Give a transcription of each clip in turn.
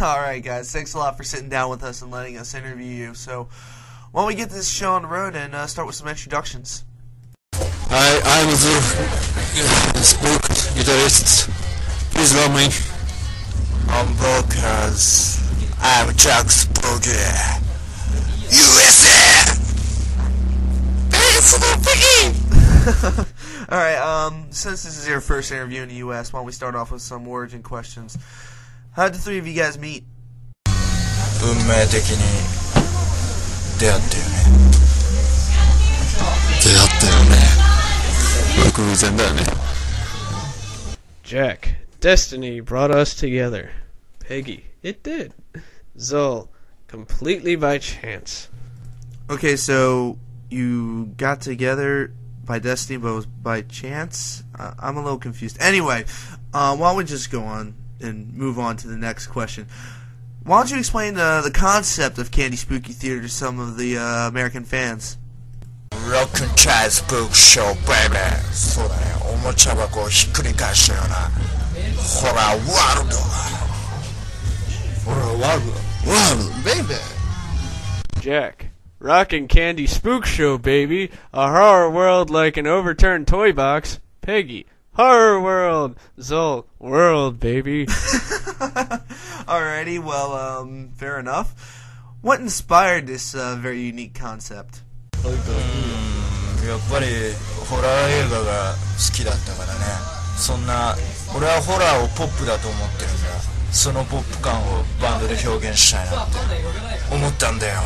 Alright guys, thanks a lot for sitting down with us and letting us interview you. So, why don't we get this show on the road and start with some introductions? Hi, I'm the spook guitarist. Please love me. I'm vocals. I'm Jack Spooky. USA! It's the piggy! Alright, since this is your first interview in the US, why don't we start off with some origin questions. How did the three of you guys meet? 運命的に出会ったよね。出会ったよね。偶然だよね。Jack, destiny brought us together. Peggy, it did. Zol, completely by chance. Okay, so you got together by destiny, but it was by chance? I'm a little confused. Anyway, why don't we just go on and move on to the next question. Why don't you explain the concept of Candy Spooky Theater to some of the American fans? Rock and Child Spook Show, baby! そうだね、おもちゃ箱をひっくり返したようなホラーワールド。ホラーワールド。ワールド、baby! Jack, Rock and Candy Spook Show, baby. A horror world like an overturned toy box. Peggy, horror world. Zol, world, baby. Alrighty, well, fair enough. What inspired this very unique concept? やっぱりホラー映画が好きだったからね。そんな俺はホラーをポップだと思ってるんだ。そのポップ感をバンドで表現したいなって思ったんだよ。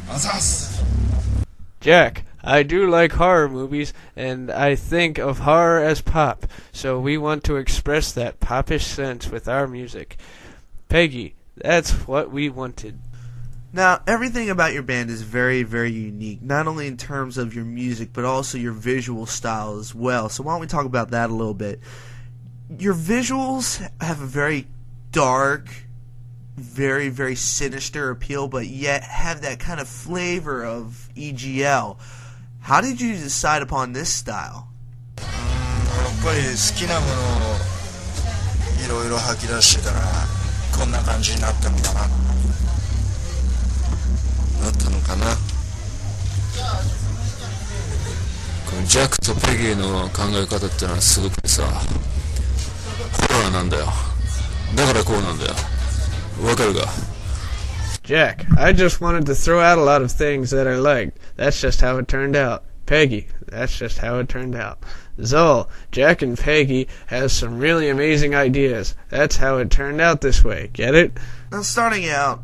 あざっす。 Jack, I do like horror movies, and I think of horror as pop, so we want to express that popish sense with our music. Peggy, that's what we wanted. Now, everything about your band is very, very unique, not only in terms of your music, but also your visual style as well. So why don't we talk about that a little bit? Your visuals have a very dark, very, very sinister appeal, but yet have that kind of flavor of EGL. How did you decide upon this style? やっぱり好きなものをいろいろ吐き出してたらこんな感じになったのかな。なったのかな。このジャックとペギーの考え方ってのはすごくてさ、ホラーなんだよ。だからこうなんだよ。わかるか？ Jack, I just wanted to throw out a lot of things that I liked. That's just how it turned out. Peggy, that's just how it turned out. Zol, Jack and Peggy have some really amazing ideas. That's how it turned out this way. Get it? Now, starting out,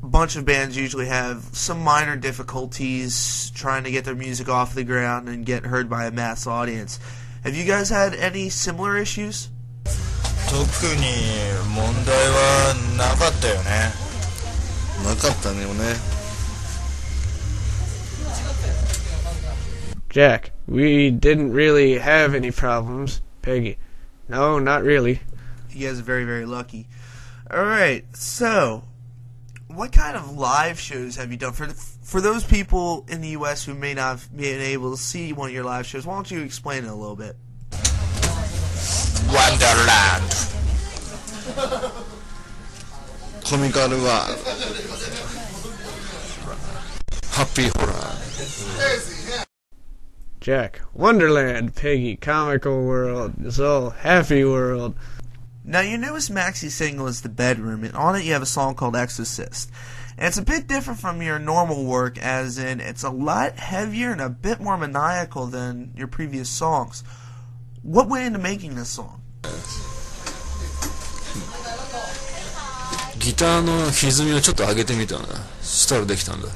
a bunch of bands usually have some minor difficulties trying to get their music off the ground and get heard by a mass audience. Have you guys had any similar issues? 特に問題はなかったよね。なかったねよね。Jack, we didn't really have any problems. Peggy, no, not really. You guys are very, very lucky. Alright, so, what kind of live shows have you done? For those people in the U.S. who may not have been able to see one of your live shows, why don't you explain it a little bit? Wonderland. Comical World. Happy Horror. Jack, Wonderland. Peggy, Comical World. Zol, Happy World. Now, your newest maxi single is The Bedroom, and on it you have a song called Exorcist. And it's a bit different from your normal work, as in it's a lot heavier and a bit more maniacal than your previous songs. What went into making this song? ギターの歪みをちょっと上げてみたんだ。したらできたんだ。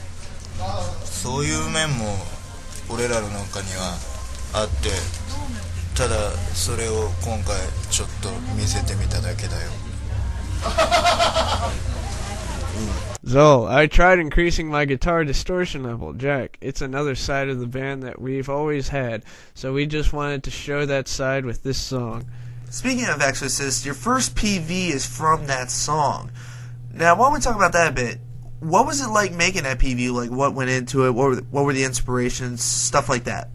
そういう面も俺らの中にはあって、ただそれを今回ちょっと見せてみただけだよ。Zol, I tried increasing my guitar distortion level. Jack, it's another side of the band that we've always had, so we just wanted to show that side with this song. Speaking of Exorcist, your first PV is from that song. Now, why don't we talk about that a bit? What was it like making that PV? Like, what went into it? What were the inspirations? Stuff like that.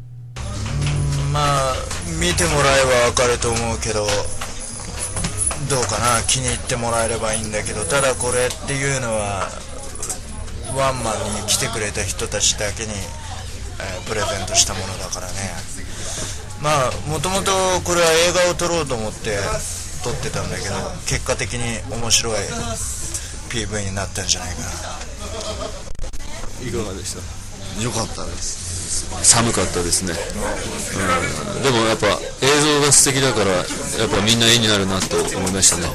まあ見てもらえばわかると思うけど、どうかな、気に入ってもらえればいいんだけど、ただこれっていうのはワンマンに来てくれた人たちだけに、プレゼントしたものだからね。まあもともとこれは映画を撮ろうと思って撮ってたんだけど、結果的に面白い PV になったんじゃないかな。いかがでした？良かったです。寒かったですね、でもやっぱ映像が素敵だからやっぱみんな絵になるなと思いましたね。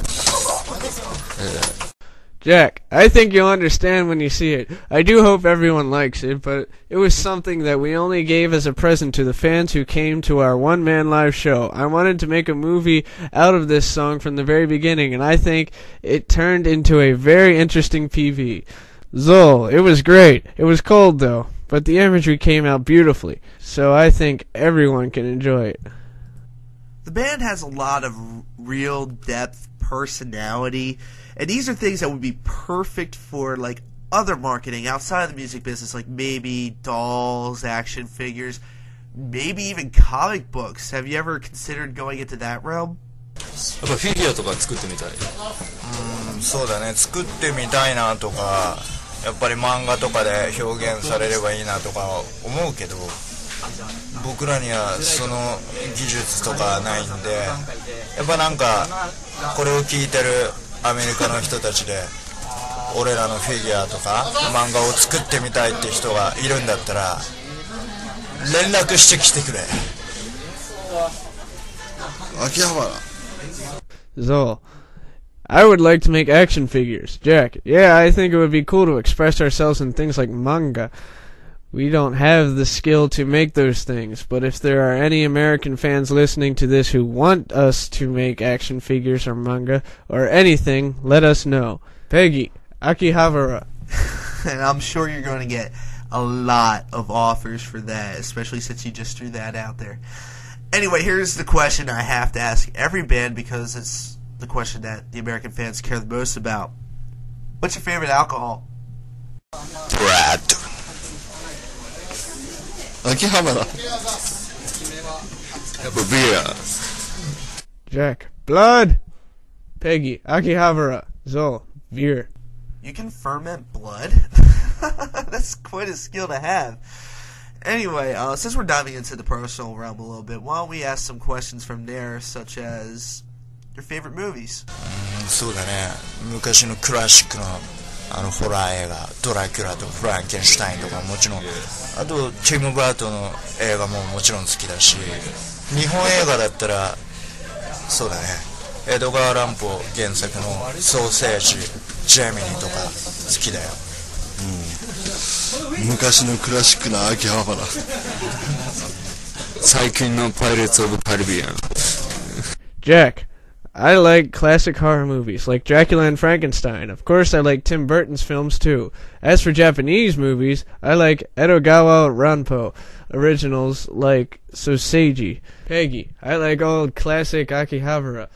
Jack, I think you'll understand when you see it. I do hope everyone likes it, but it was something that we only gave as a present to the fans who came to our one-man live show. I wanted to make a movie out of this song from the very beginning, and I think it turned into a very interesting PV. Zol, it was great. It was cold, though, but the imagery came out beautifully, so I think everyone can enjoy it. The band has a lot of real depth, personality, and these are things that would be perfect for like other marketing outside of the music business, like maybe dolls, action figures, maybe even comic books. Have you ever considered going into that realm? やっぱフィギュアとか作ってみたい。そうだね、作ってみたいなとか、やっぱり漫画とかで表現されればいいなとか思うけど、僕らにはその技術とかないんで、やっぱなんかこれを聞いてるアメリカの人たちで俺らのフィギュアとか漫画を作ってみたいって人がいるんだったら連絡してきてくれ。秋葉原。 Zol, I would like to make action figures. Jack, yeah, I think it would be cool to express ourselves in things like manga. We don't have the skill to make those things, but if there are any American fans listening to this who want us to make action figures or manga or anything, let us know. Peggy, Akihabara. And I'm sure you're going to get a lot of offers for that, especially since you just threw that out there. Anyway, here's the question I have to ask every band because it's the question that the American fans care the most about. What's your favorite alcohol? Brad. 秋葉原。やっぱビア。 Jack, blood. Peggy, Akihabara. Zol, beer. You can ferment blood? That's quite a skill to have. Anyway, since we're diving into the personal realm a little bit, why don't we ask some questions from there, such as your favorite movies? そうだね、昔のクラシックのホラー映画、ドラキュラとフランケンシュタインとかもちろん、あとティム・バートンの映画ももちろん好きだし、日本映画だったらそうだね、エドガー・ランポ原作のソーセージ、ジェミニとか好きだよ。昔のクラシックな秋葉原。最近のパイレーツ・オブ・カリビアン。 Jack, I like classic horror movies like Dracula and Frankenstein. Of course, I like Tim Burton's films too. As for Japanese movies, I like Edogawa Ranpo originals like Soseiji. Peggy, I like old classic Akihabara.